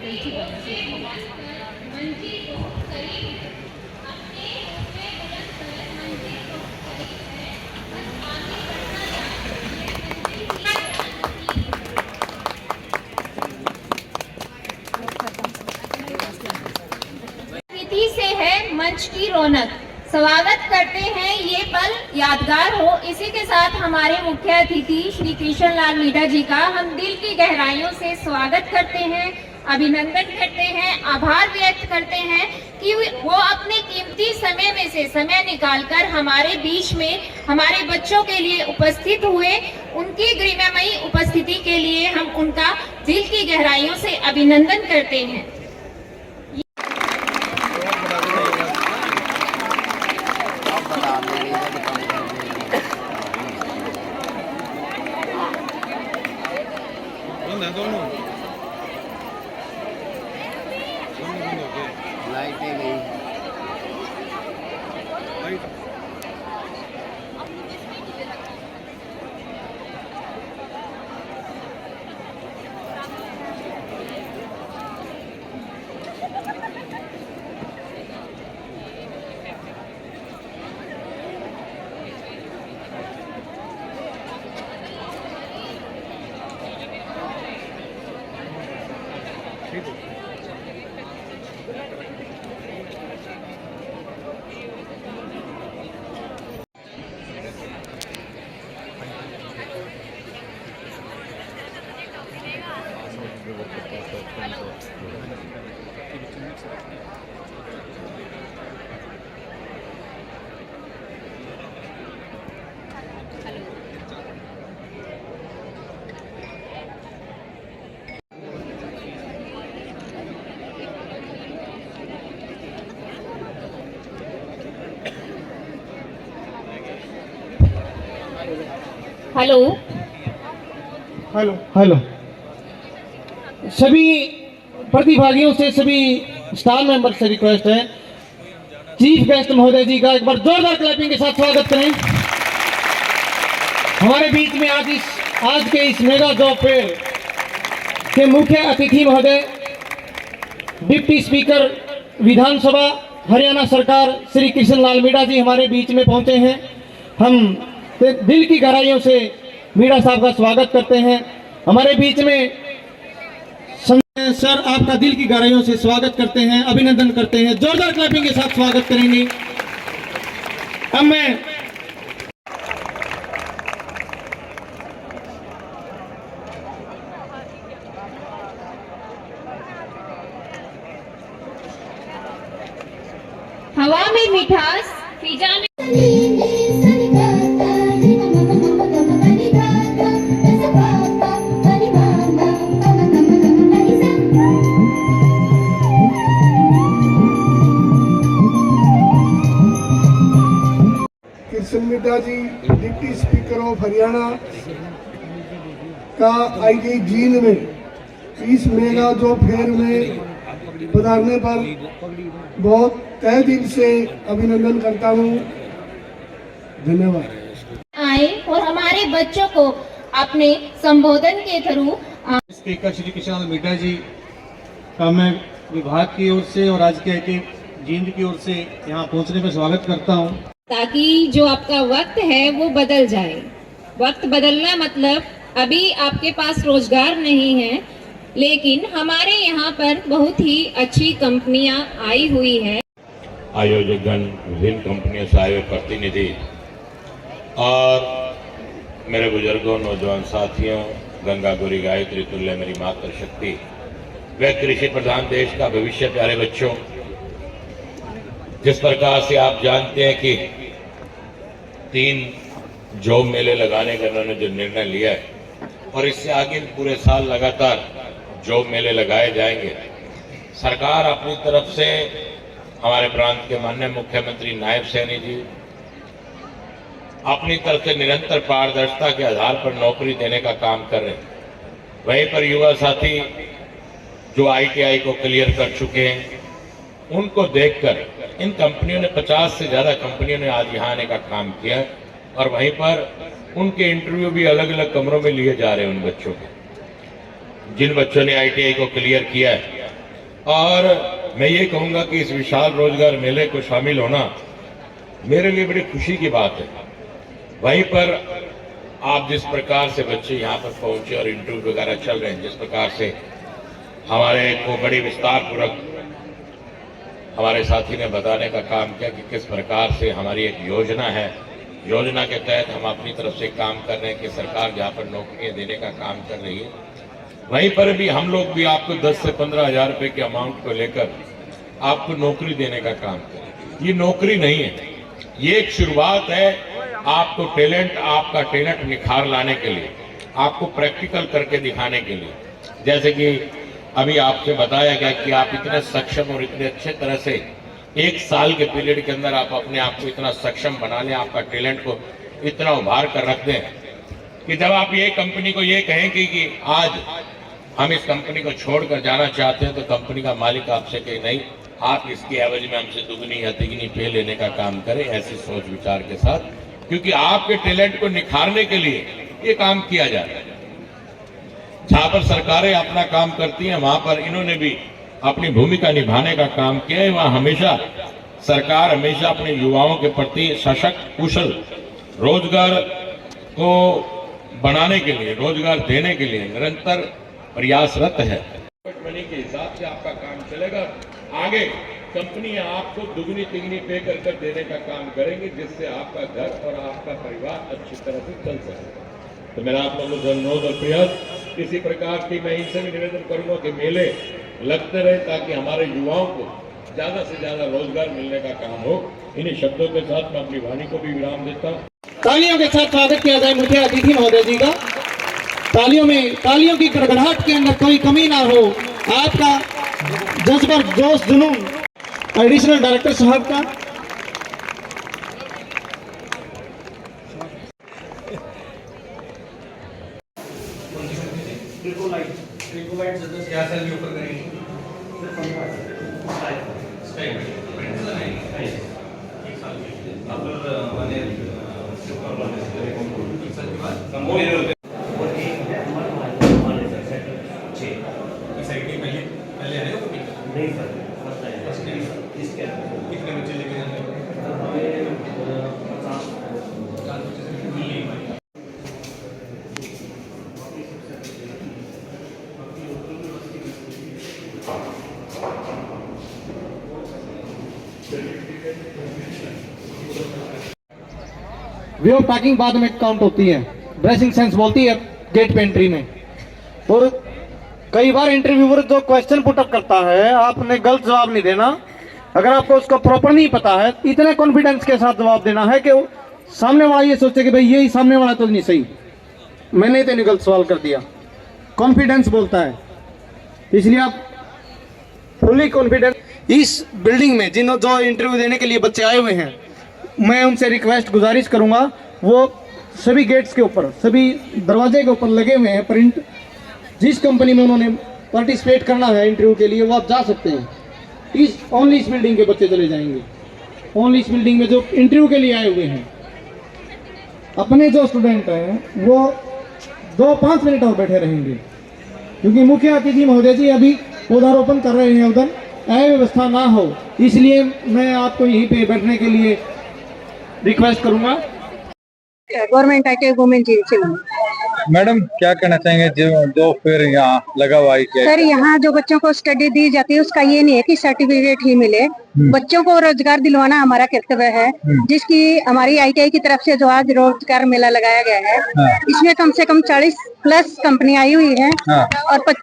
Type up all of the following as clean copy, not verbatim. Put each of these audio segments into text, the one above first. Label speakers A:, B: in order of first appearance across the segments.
A: से है मंच की रौनक। स्वागत करते हैं ये पल यादगार हो। इसी के साथ हमारे मुख्य अतिथि श्री कृष्ण लाल मीणा जी का हम दिल की गहराइयों से स्वागत करते हैं, अभिनंदन करते हैं, आभार व्यक्त करते हैं कि वो अपने कीमती समय में से समय निकालकर हमारे बीच में हमारे बच्चों के लिए उपस्थित हुए। उनकी गरिमामयी उपस्थिति के लिए हम उनका दिल की गहराइयों से अभिनंदन करते हैं। हेलो
B: हेलो हेलो सभी प्रतिभागियों से, सभी स्टाफ मेंबर से रिक्वेस्ट है, चीफ गेस्ट महोदय जी का एक बार जोरदार क्लैपिंग के साथ स्वागत करें। हमारे बीच में आज के इस मेगा जॉब फेयर के मुख्य अतिथि महोदय, डिप्टी स्पीकर विधानसभा हरियाणा सरकार श्री कृष्ण लाल मीणा जी हमारे बीच में पहुंचे हैं। हम दिल की गहराइयों से मीणा साहब का स्वागत करते हैं। हमारे बीच में सर, आपका दिल की गहराइयों से स्वागत करते हैं, अभिनंदन करते हैं, जोरदार क्लैपिंग के साथ स्वागत करेंगे। अब मैं
A: हवा में मिठास, फिजा में
C: कृष्ण मीणा जी, डिप्टी स्पीकर ऑफ हरियाणा का आईटी जींद में इस मेगा जॉब फेयर में पधारने पर बहुत तहे दिल से अभिनंदन करता हूँ। धन्यवाद।
A: आए और हमारे बच्चों को अपने संबोधन के थ्रू
B: स्पीकर श्री कृष्ण मीणा जी का मैं विभाग की ओर से और आज के आईटी जींद की ओर से यहाँ पहुँचने में स्वागत करता हूँ,
A: ताकि जो आपका वक्त है वो बदल जाए। वक्त बदलना मतलब अभी आपके पास रोजगार नहीं है, लेकिन हमारे यहाँ पर बहुत ही अच्छी कंपनियां आई हुई है।
D: आयोजकगण, विभिन्न कंपनियों से आए हुए प्रतिनिधि और मेरे बुजुर्गों, नौजवान साथियों, गंगा गौरी गायत्री तुल्य मेरी मातृशक्ति, वे कृषि प्रधान देश का भविष्य, प्यारे बच्चों, जिस प्रकार से आप जानते हैं कि 3 जॉब मेले लगाने का उन्होंने जो निर्णय लिया है और इससे आगे पूरे साल लगातार जॉब मेले लगाए जाएंगे। सरकार अपनी तरफ से, हमारे प्रांत के माननीय मुख्यमंत्री नायब सैनी जी अपनी तरफ से निरंतर पारदर्शिता के आधार पर नौकरी देने का काम कर रहे हैं। वहीं पर युवा साथी जो आईटीआई को क्लियर कर चुके हैं, उनको देखकर इन कंपनियों ने 50 से ज्यादा कंपनियों ने आज यहाँ आने का काम किया है और वहीं पर उनके इंटरव्यू भी अलग अलग कमरों में लिए जा रहे हैं। उन बच्चों के, जिन बच्चों ने आईटीआई को क्लियर किया है और मैं ये कहूंगा कि इस विशाल रोजगार मेले को शामिल होना मेरे लिए बड़ी खुशी की बात है। वहीं पर आप जिस प्रकार से बच्चे यहाँ पर पहुंचे और इंटरव्यू वगैरह चल रहे हैं, जिस प्रकार से हमारे को बड़ी विस्तार पूर्वक हमारे साथी ने बताने का काम किया कि किस प्रकार से हमारी एक योजना है, योजना के तहत हम अपनी तरफ से काम कर रहे हैं कि सरकार जहाँ पर नौकरियां देने का काम कर रही है, वहीं पर भी हम लोग भी आपको 10 से 15 हजार रुपए के अमाउंट को लेकर आपको नौकरी देने का काम करें। ये नौकरी नहीं है, ये एक शुरुआत है आपको आपका टैलेंट निखार लाने के लिए, आपको प्रैक्टिकल करके दिखाने के लिए। जैसे कि अभी आपसे बताया गया कि आप इतने सक्षम और इतने अच्छे तरह से 1 साल के पीरियड के अंदर आप अपने आप को इतना सक्षम बना लें, आपका टैलेंट को इतना उभार कर रख दें कि जब आप ये कंपनी को ये कहें कि आज हम इस कंपनी को छोड़कर जाना चाहते हैं, तो कंपनी का मालिक आपसे कहे नहीं, आप इसकी एवज में हमसे दुगनी या तिगनी पे लेने का काम करें, ऐसी सोच विचार के साथ, क्योंकि आपके टैलेंट को निखारने के लिए ये काम किया जा रहा है। जहां पर सरकारें अपना काम करती हैं, वहां पर इन्होंने भी अपनी भूमिका निभाने का काम किया है। वहां हमेशा सरकार हमेशा अपने युवाओं के प्रति सशक्त, कुशल रोजगार को बनाने के लिए, रोजगार देने के लिए निरंतर प्रयासरत है। मनी के हिसाब से आपका काम चलेगा। आगे कंपनियां आपको दुगनी तिगनी पे कर देने का काम करेंगे, जिससे आपका घर और आपका परिवार अच्छी तरह से चल सके। तो मेरा आप लोगों से अनुरोध और प्रयास इसी प्रकार की मैं इनसे भी निवेदन करूंगा कि मेले लगते रहे, ताकि हमारे युवाओं को ज्यादा से ज्यादा रोजगार मिलने का काम हो। इन्हीं शब्दों के साथ मैं अपनी वाणी को भी विराम देता हूँ।
B: तालियों के साथ स्वागत किया जाए मुख्य अतिथि महोदय जी का। तालियों की गड़गड़ाहट के अंदर कोई कमी ना हो। आपका जज्बा, जोश, जुनून एडिशनल डायरेक्टर साहब का। वे ऑफ पैकिंग बाद में काउंट होती है, ड्रेसिंग सेंस बोलती है गेट पे एंट्री में। और कई बार इंटरव्यूअर जो क्वेश्चन पुटअप करता है, आपने गलत जवाब नहीं देना। अगर आपको उसका प्रॉपर नहीं पता है, इतने कॉन्फिडेंस के साथ जवाब देना है कि सामने वाला ये सोचे कि भाई यही सामने वाला तो नहीं सही, मैंने तो नहीं गलत सवाल कर दिया। कॉन्फिडेंस बोलता है, इसलिए आप फुली कॉन्फिडेंस। इस बिल्डिंग में जो इंटरव्यू देने के लिए बच्चे आए हुए हैं, मैं उनसे रिक्वेस्ट गुजारिश करूंगा, वो सभी गेट्स के ऊपर, सभी दरवाजे के ऊपर लगे हुए हैं प्रिंट। जिस कंपनी में उन्होंने पार्टिसिपेट करना है इंटरव्यू के लिए, वो आप जा सकते हैं। ओनली इस बिल्डिंग के बच्चे चले जाएंगे, ओनली इस बिल्डिंग में जो इंटरव्यू के लिए आए हुए हैं। अपने जो स्टूडेंट हैं वो 2-5 मिनट और बैठे रहेंगे, क्योंकि मुख्य अतिथि महोदय जी अभी पौधारोपण कर रहे हैं, उधर अव्यवस्था ना हो, इसलिए मैं आपको यहीं पे बैठने के लिए रिक्वेस्ट करूंगा।
E: गवर्नमेंट ITI वुमेन जी से।
F: मैडम क्या कहना चाहेंगे जो फिर यहाँ लगा हुआ है?
E: सर, यहाँ जो बच्चों को स्टडी दी जाती है उसका ये नहीं है कि सर्टिफिकेट ही मिले, बच्चों को रोजगार दिलवाना हमारा कर्तव्य है। जिसकी हमारी ITI की तरफ से जो आज रोजगार मेला लगाया गया है, इसमें कम से कम 40+ कंपनी आई हुई है और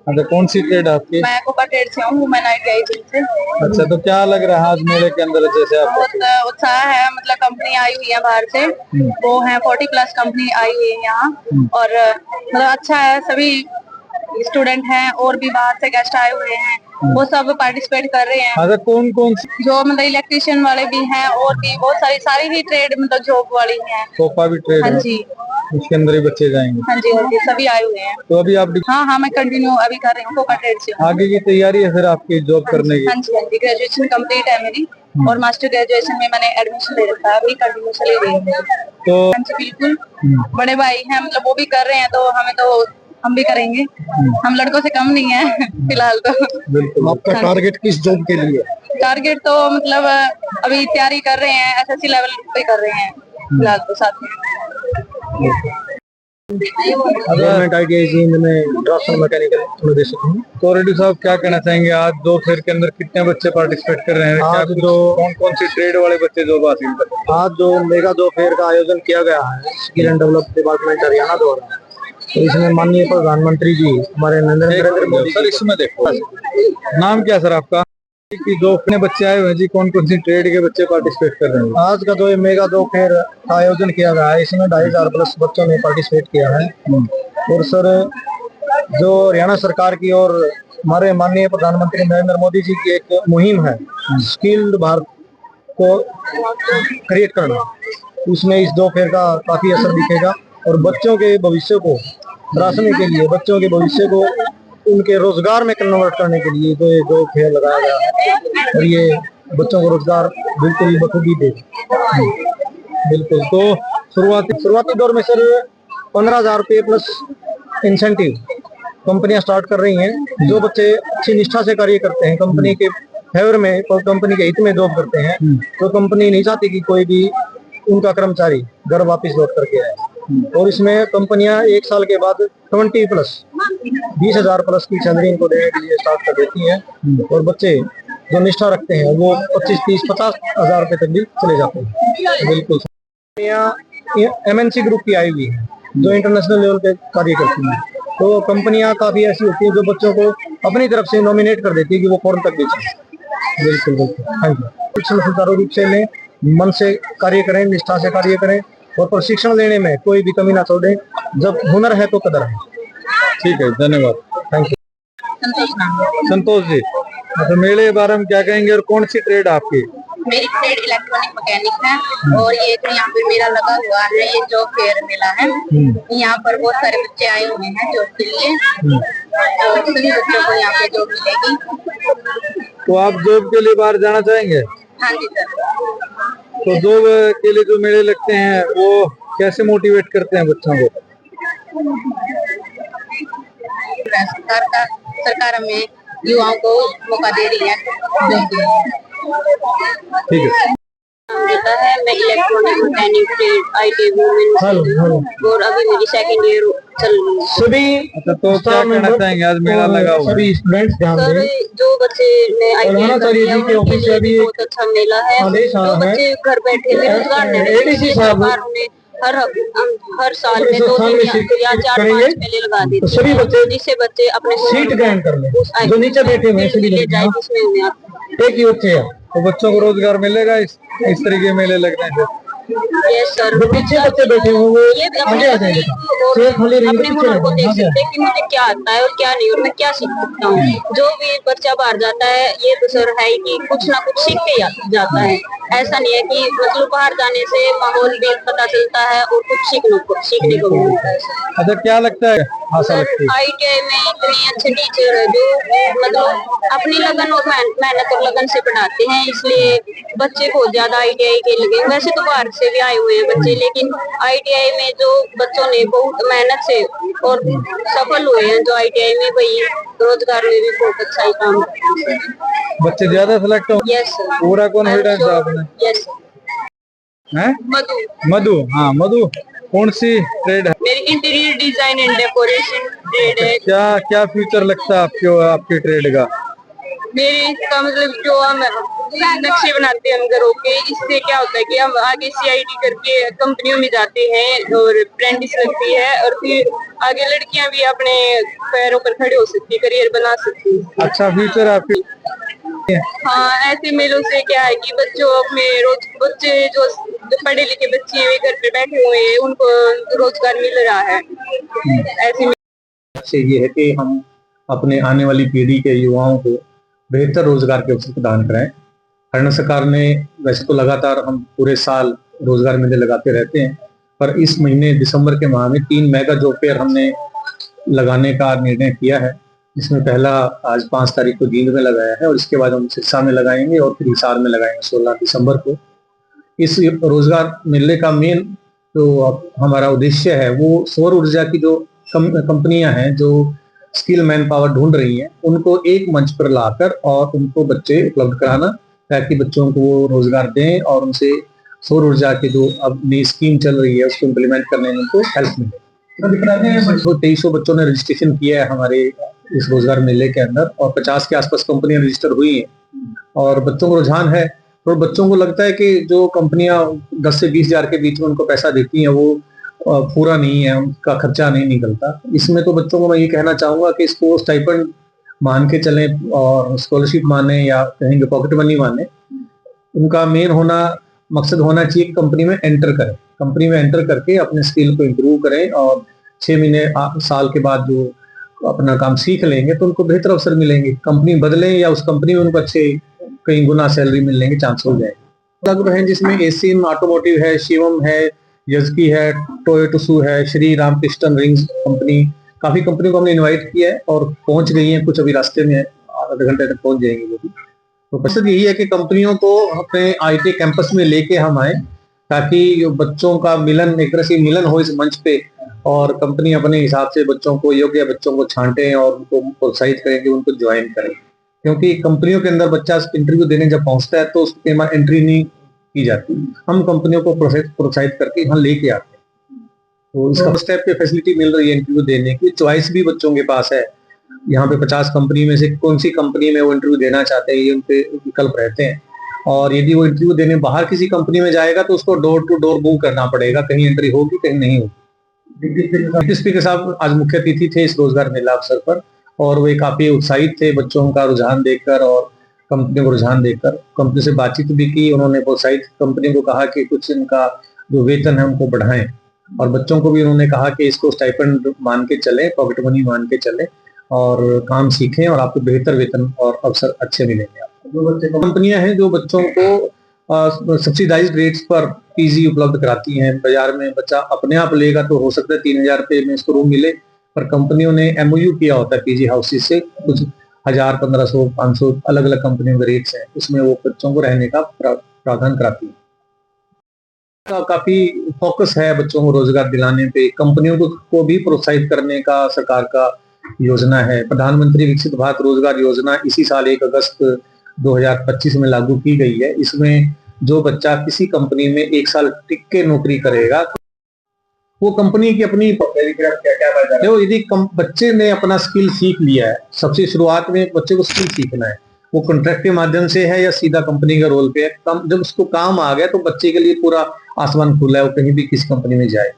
F: अच्छा, कौन सी ट्रेड है आपकी?
E: मैं कोपा ट्रेड से हूँ, वुमेन ITI से।
F: अच्छा, तो क्या लग रहा है आज मेले के अंदर? जैसे आप
E: बहुत उत्साह है, मतलब कंपनी आई हुई है बाहर से, वो है 40+ कंपनी आई हुई है यहाँ, और मतलब अच्छा है। सभी स्टूडेंट हैं और भी बाहर से गेस्ट आए हुए हैं, वो सब पार्टिसिपेट कर रहे हैं।
F: अच्छा, कौन कौन
E: जो मतलब इलेक्ट्रिशियन वाले भी हैं, और भी बहुत सारी ही ट्रेड मतलब जॉब वाली हैं।
F: कोपा भी ट्रेड?
E: हाँ जी,
F: उसके अंदर ही बच्चे जाएंगे?
E: हाँ जी, सभी आए हुए हैं।
F: तो अभी आप
E: हाँ, मैं कंटिन्यू अभी कर रही हूँ, कोपा ट्रेड से।
F: आगे की तैयारी है फिर आपकी जॉब करने की?
E: हाँ जी, ग्रेजुएशन कंप्लीट है मेरी। और मास्टर ग्रेजुएशन में मैंने एडमिशन ले रखा है, अभी कंटिन्यू चली रही है।
F: तो
E: हाँ जी बिल्कुल, बड़े भाई हैं, मतलब वो भी कर रहे हैं तो हमें तो हम भी करेंगे, हम लड़कों से कम नहीं है फिलहाल तो।
F: बिल्कुल।
C: आपका टारगेट किस जॉब के लिए?
E: टारगेट तो मतलब अभी तैयारी कर रहे हैं, एसएससी लेवल पे कर रहे हैं फिलहाल तो साथ में।
F: गवर्नमेंट ITI जींद में ड्राफ्टमैन मैकेनिकल निर्देशक हूँ। तो रेड्डी साहब क्या कहना चाहेंगे, आज 2 फेयर के अंदर कितने बच्चे पार्टिसिपेट कर रहे हैं? क्या
C: आज
F: कौन कौन सी ट्रेड वाले बच्चे जॉब हासिल कर रहे हैं?
C: आज जो मेगा जॉब फेयर का आयोजन किया गया है skill and development department Haryana द्वारा, तो इसमें माननीय प्रधानमंत्री जी हमारे नरेंद्र मोदी
F: सर इसमें देखो, नाम क्या सर आपका? कि 2 कितने बच्चे आए हुए हैं जी, कौन कौन सी ट्रेड के बच्चे पार्टिसिपेट कर रहे हैं?
C: आज का जो ये मेगा जॉब फेयर का आयोजन किया गया है इसमें 2500 प्लस बच्चों ने पार्टिसिपेट किया है। और सर जो हरियाणा सरकार की और हमारे माननीय प्रधानमंत्री नरेंद्र मोदी जी की एक मुहिम है स्किल्ड भारत को क्रिएट करना, उसमें इस जॉब फेयर का काफी असर दिखेगा। और बच्चों के भविष्य को तराशने के लिए, बच्चों के भविष्य को उनके रोजगार में कन्वर्ट करने के लिए जो ये जॉब फेयर लगाया गया है, और ये बच्चों को रोजगार बिल्कुल बखूबी देगा।
F: बिल्कुल। तो
C: शुरुआती दौर में सर 15,000 रुपये प्लस इंसेंटिव कंपनियां स्टार्ट कर रही हैं। जो बच्चे अच्छी निष्ठा से कार्य करते हैं, कंपनी के फेवर में और कंपनी के हित में जॉब करते हैं, तो कंपनी नहीं चाहती कि कोई भी उनका कर्मचारी घर वापस लौट करके आए। और इसमें कंपनियां 1 साल के बाद 20 प्लस 20,000 प्लस की सैलरी इनको देने के लिए स्टार्ट कर देती हैं। और बच्चे जो निष्ठा रखते हैं वो 25, 30, 50,000 रुपए तक भी चले जाते हैं।
F: बिल्कुल।
C: MNC ग्रुप की आई हुई है जो इंटरनेशनल लेवल पे कार्य करती है, तो कंपनियां काफी ऐसी होती हैं जो बच्चों को अपनी तरफ से नॉमिनेट कर देती है कि वो फॉरेन तक बेचें। बिल्कुल बिल्कुल, हाँ जी। शिक्षण सुचारू रूप से लें, मन से कार्य करें, निष्ठा से कार्य करें और प्रशिक्षण लेने में कोई भी कमी ना छोड़ें। जब हुनर है तो कदर है।
F: ठीक है, धन्यवाद।
C: Thank you.
F: संतोष जी, तो मेले के बारे में क्या कहेंगे और कौन सी ट्रेड आपकी?
E: मेरी ट्रेड इलेक्ट्रॉनिक मैकेनिक है और ये जो यहाँ पे मेला लगा हुआ है ये जॉब फेयर मेला है। यहाँ पर बहुत सारे बच्चे आए हुए हैं जॉब के लिए, तो सभी बच्चों को यहाँ पे जॉब मिलेगी।
F: तो आप जॉब के लिए बाहर जाना चाहेंगे?
E: हाँ जी सर।
F: तो जॉब के लिए जो मेले लगते हैं वो कैसे मोटिवेट करते हैं बच्चों को?
E: सरकार हमें युवाओं को मौका दे रही है।
F: ठीक है।
E: देता है, मैं electronic mechanic trade ITI women और अभी मेरी 2nd ईयर चल रही है।
C: सभी
F: अच्छा, तो क्या कहना चाहेंगे, आज मेला लगा हुआ है?
C: सभी स्टूडेंट्स ध्यान
E: सर
C: दें।
E: जो बच्चे ने
C: प्रधानाचार्य जी के ऑफिस से अभी
E: बहुत अच्छा मेला है।
C: आदेश आया
E: जो
C: है।
E: बच्चे घर बैठे बेरोजगार नहीं
C: ADC साहब
E: हर साल में 2 या 4-5 मेले लगा देते
C: तो सभी
E: हैं,
C: बच्चे
E: जिससे बच्चे अपने
C: सीट ग्रहण कर लें। जो नीचे बैठे हुए हैं सभी
E: ले जाए
C: लोग
E: जिसमें उन्हें
C: एक ही बच्चे हैं।
F: तो बच्चों को रोजगार मिलेगा इस तरीके के मेले लगने से?
E: ये सर
C: जो पीछे बच्चे बैठे हुए वो
E: ये
C: आगे आ जाएंगे। चेयर खाली रहेंगे,
E: अपने
C: पीछे
E: हुनर को देख
C: रहेंगे।
E: सकते हैं कि मुझे क्या आता है और क्या नहीं और मैं क्या सीख सकता हूँ। जो भी बच्चा बाहर जाता है ये तो सर है कि कुछ ना कुछ सीख के जाता है। ऐसा नहीं है कि मतलब बाहर जाने से माहौल भी पता चलता है और कुछ सीखने को भी मिलता है।
F: अच्छा, क्या लगता है, आशा लगती है?
E: ITI में इतने अच्छे टीचर है जो मतलब अपनी लगन और मेहनत और लगन से पढ़ाते हैं, इसलिए बच्चे बहुत ज्यादा ITI के लगे। वैसे तो बाहर से भी आए हुए हैं बच्चे, लेकिन ITI में जो बच्चों ने बहुत मेहनत से और सफल हुए हैं जो ITI में, वही रोजगार में भी बहुत अच्छा ही काम करते हैं।
F: बच्चे ज्यादा सिलेक्ट हो?
E: Yes sir.
F: पूरा कॉन्फिडेंस है आपने?
E: यस
F: हैं?
E: मधु।
F: मधु, हाँ मधु, कौन सी ट्रेड है?
E: मेरी interior design and decoration trade है।
F: क्या क्या फ्यूचर लगता है आपको आपकी ट्रेड का?
E: मेरी का मतलब जो हम नक्शे बनाते हैं हम घरों के, इससे क्या होता है कि हम आगे CIT करके कंपनियों में जाते हैं और अप्रेंटिस लगती है और फिर आगे लड़कियां भी अपने पैरों पर खड़े हो सकती है, करियर बना सकती है।
F: अच्छा फ्यूचर है आपकी?
E: हाँ, ऐसे मेलों से क्या है कि बच्चे जो पढ़े लिखे बच्चे हैं वे घर पे बैठे हुए हैं, उनको रोजगार मिल रहा है। ऐसे
G: ये है कि हम अपने आने वाली पीढ़ी के युवाओं को बेहतर रोजगार के अवसर प्रदान कराएं। हरियाणा सरकार ने वैसे तो लगातार हम पूरे साल रोजगार मेले लगाते रहते हैं, पर इस महीने दिसंबर के माह में 3 मेगा जॉब फेयर हमने लगाने का निर्णय किया है, इसमें पहला आज 5 तारीख को जींद में लगाया है और इसके बाद हम सिरसा में लगाएंगे और फिर हिसार में लगाएंगे 16 दिसंबर को। इस रोजगार मेले का मेन जो हमारा उद्देश्य है वो सौर ऊर्जा की जो कंपनियां हैं जो स्किल मैन पावर ढूंढ रही हैं उनको एक मंच पर लाकर और उनको बच्चे उपलब्ध कराना ताकि बच्चों को वो रोजगार दें और उनसे सौर ऊर्जा की जो अब नई स्कीम चल रही है उसको इम्प्लीमेंट करने में उनको हेल्प मिले। 2300 बच्चों ने रजिस्ट्रेशन किया है हमारे इस रोजगार मेले के अंदर और 50 के आसपास कंपनियां रजिस्टर हुई हैं और बच्चों को रुझान है। और बच्चों को लगता है कि जो कंपनियां 10 से 20 हजार के बीच में उनको पैसा देती हैं वो पूरा नहीं है, उनका खर्चा नहीं निकलता। इसमें तो बच्चों को मैं ये कहना चाहूंगा कि इसको स्टाइपेंड मान के चलें और स्कॉलरशिप माने या कहेंगे पॉकेट मनी माने, उनका मेन मकसद होना चाहिए कि कंपनी में एंटर करें, कंपनी में एंटर करके अपने स्किल को इम्प्रूव करें और 6 महीने साल के बाद जो अपना काम सीख लेंगे तो उनको बेहतर अवसर मिलेंगे। कंपनी बदलें या उस कंपनी में उनको अच्छे कई गुना सैलरी मिलने के चांस हो जाए। हैं जिसमें एशियन ऑटोमोटिव है, शिवम है, यजकी है, टोयोटोसू है, श्री रामकृष्ण रिंग्स कंपनी, काफी कंपनियों को हमने इनवाइट किया है और पहुंच गई हैं, कुछ अभी रास्ते में आधे घंटे तक पहुंच जाएंगे वो भी। तो मकसद यही है कि कंपनियों को अपने आईटी कैंपस में लेके हम आए ताकि बच्चों का मिलन, एक तरह से मिलन हो इस मंच पे और कंपनी अपने हिसाब से बच्चों को, योग्य बच्चों को छांटे और उनको प्रोत्साहित करें कि उनको ज्वाइन करें। क्योंकि कंपनियों के अंदर बच्चा इंटरव्यू देने जब पहुंचता है तो उसके बाद एंट्री नहीं की जाती, हम कंपनियों को प्रोत्साहित करके यहाँ लेके आते हैं। तो इसका फर्स्ट स्टेप पे फैसिलिटी मिल रही है इंटरव्यू देने की, चॉइस भी बच्चों के पास है। यहाँ पे 50 कंपनी में से कौन सी कंपनी में वो इंटरव्यू देना चाहते हैं ये उनके विकल्प रहते हैं। और यदि वो इंटरव्यू देने बाहर किसी कंपनी में जाएगा तो उसको डोर टू डोर बुक करना पड़ेगा, कहीं एंट्री होगी कहीं नहीं होगी। डिप्टी स्पीकर साहब आज मुख्य अतिथि थे इस रोजगार मेला अवसर पर और वे काफी उत्साहित थे बच्चों का रुझान देखकर और कंपनी को रुझान देखकर। कंपनी से बातचीत भी की, उन्होंने प्रोत्साहित कंपनी को कहा कि कुछ इनका जो वेतन है उनको बढ़ाएं और बच्चों को भी उन्होंने कहा कि इसको स्टाइपेंड मान के चले, पॉकेट मनी मान के चले और काम सीखें और आपको बेहतर वेतन और अवसर अच्छे मिलेंगे। आपको कंपनियां हैं जो बच्चों को सब्सिडाइज्ड रेट्स पर पीजी उपलब्ध कराती हैं। बाजार में बच्चा अपने आप लेगा तो हो सकता है 3000 रुपये में इसको रूम मिले, पर कंपनियों ने MOU किया होता है पीजी हाउसेस से, कुछ 1000, 1500, 500 अलग अलग कंपनियों के रेट्स हैं, उसमें वो बच्चों को रहने का प्रावधान कराती है। काफी फोकस है बच्चों को रोजगार दिलाने पे, कंपनियों को भी प्रोत्साहित करने का सरकार का योजना है। प्रधानमंत्री विकसित भारत रोजगार योजना इसी साल 1 अगस्त 2025 में लागू की गई है। इसमें जो बच्चा किसी कंपनी में 1 साल टिक के नौकरी करेगा वो कंपनी की अपनी देखो, यदि बच्चे ने अपना स्किल सीख लिया है, सबसे शुरुआत में बच्चे को स्किल सीखना है, वो कॉन्ट्रैक्ट के माध्यम से है या सीधा कंपनी के रोल पे है। जब उसको काम आ गया तो बच्चे के लिए पूरा आसमान खुला है, वो कहीं भी किसी कंपनी में जाए।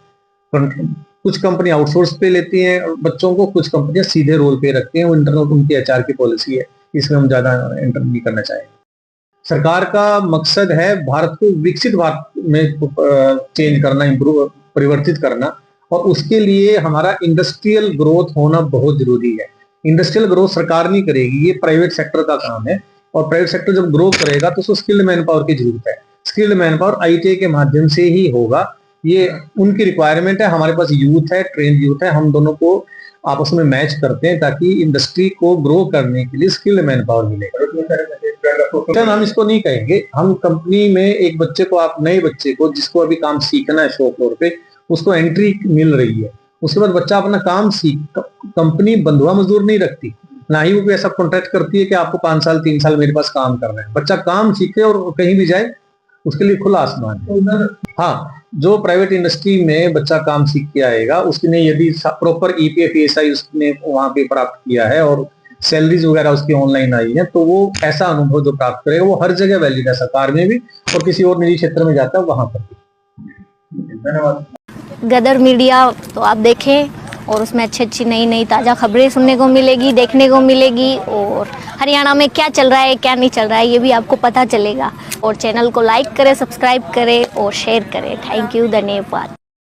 G: कुछ कंपनी आउटसोर्स पे लेती हैं बच्चों को, कुछ कंपनियां सीधे रोल पे रखती हैं, वो इंटरनल उनकी HR की पॉलिसी है, इसमें हम ज्यादा एंटर नहीं करना चाहेंगे। सरकार का मकसद है भारत को विकसित भारत में चेंज करना, इम्प्रूव, परिवर्तित करना और उसके लिए हमारा इंडस्ट्रियल ग्रोथ होना बहुत जरूरी है। इंडस्ट्रियल ग्रोथ सरकार नहीं करेगी, ये प्राइवेट सेक्टर का काम है और प्राइवेट सेक्टर जब ग्रो करेगा तो उसको स्किल्ड मैन पावर की जरूरत है। स्किल्ड मैन पावर ITI के माध्यम से ही होगा, ये उनकी रिक्वायरमेंट है। हमारे पास यूथ है, ट्रेन यूथ है, हम दोनों को आपस में मैच करते हैं ताकि इंडस्ट्री को ग्रो करने के लिए स्किल्ड मैन पावर मिले। हम इसको नहीं कहेंगे, हम कंपनी में एक बच्चे को, आप नए बच्चे को जिसको अभी काम सीखना है शो फ्लोर पे, उसको एंट्री मिल रही है, उसके बाद बच्चा अपना काम कंपनी बंधुआ मजदूर नहीं रखती, ना ही वो ऐसा कॉन्ट्रैक्ट करती है कि आपको 5 साल 3 साल मेरे पास काम करना है। बच्चा काम सीखे और कहीं भी जाए, उसके लिए खुला आसमान है। हाँ, जो प्राइवेट इंडस्ट्री में बच्चा काम सीख के आएगा उसने यदि प्रॉपर EPF ESI उसने वहां पे प्राप्त किया है और सैलरीज वगैरह उसकी ऑनलाइन आई है, तो वो ऐसा अनुभव जो प्राप्त करेगा वो हर जगह वैलिड है, सरकार में भी और किसी और निजी क्षेत्र में जाता है वहां पर भी। धन्यवाद।
H: गदर मीडिया तो आप देखें और उसमें अच्छी नई ताज़ा खबरें सुनने को मिलेगी, देखने को मिलेगी और हरियाणा में क्या चल रहा है क्या नहीं चल रहा है ये भी आपको पता चलेगा। और चैनल को लाइक करें, सब्सक्राइब करें और शेयर करें। थैंक यू, धन्यवाद।